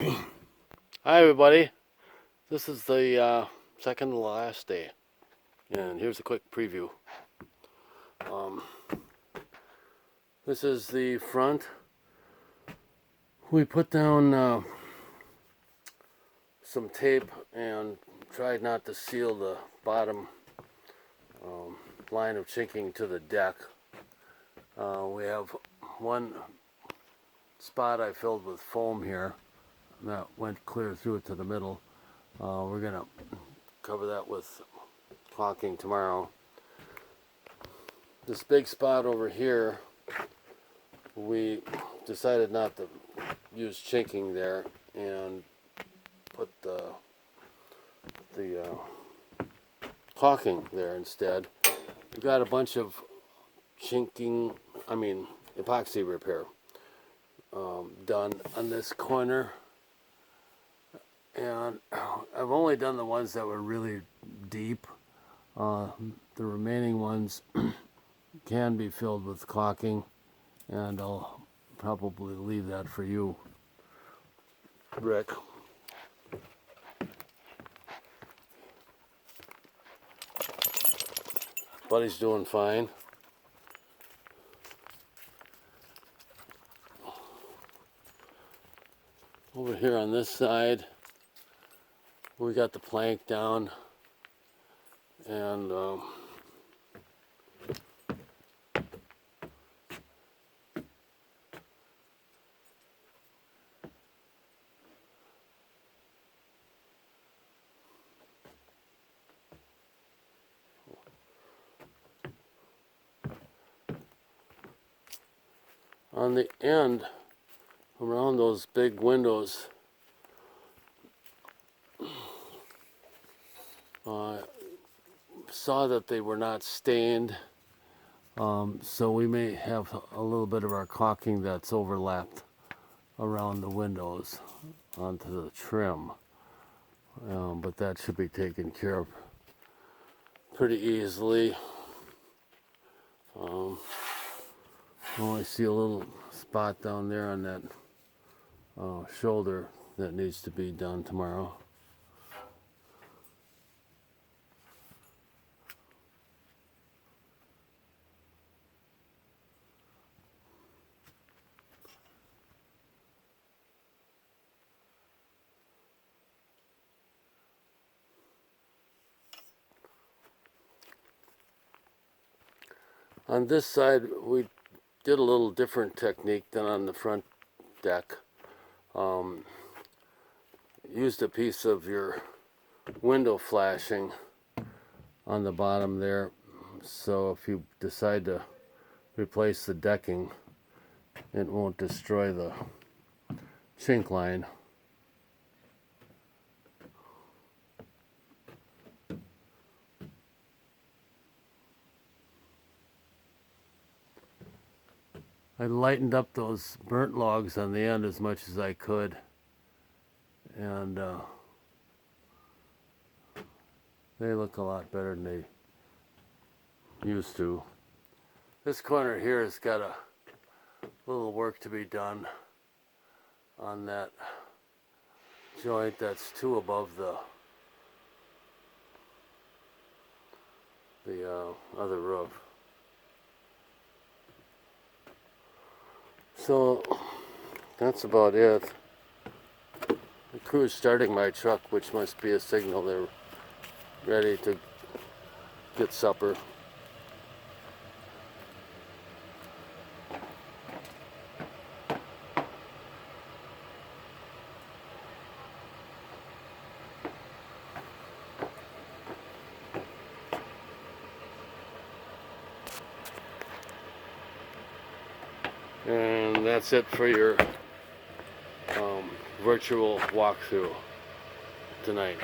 Hi, everybody. This is the second to last day, and here's a quick preview. Um, this is the front. We put down some tape and tried not to seal the bottom line of chinking to the deck. We have one spot I filled with foam here that went clear through it to the middle. We're gonna cover that with caulking tomorrow. This big spot over here, we decided not to use chinking there and put the caulking there instead. We've got a bunch of epoxy repair done on this corner, and I've only done the ones that were really deep. The remaining ones can be filled with caulking, and I'll probably leave that for you, Rick. Buddy's doing fine. Over here on this side, we got the plank down, and on the end, around those big windows, saw that they were not stained, so we may have a little bit of our caulking that's overlapped around the windows onto the trim, but that should be taken care of pretty easily. I only see a little spot down there on that shoulder that needs to be done tomorrow. On this side, we did a little different technique than on the front deck. Used a piece of your window flashing on the bottom there, so if you decide to replace the decking, it won't destroy the chink line. I lightened up those burnt logs on the end as much as I could, and they look a lot better than they used to. This corner here has got a little work to be done on that joint that's two above the other roof. So that's about it. The crew's starting my truck, which must be a signal they're ready to get supper. And that's it for your virtual walkthrough tonight.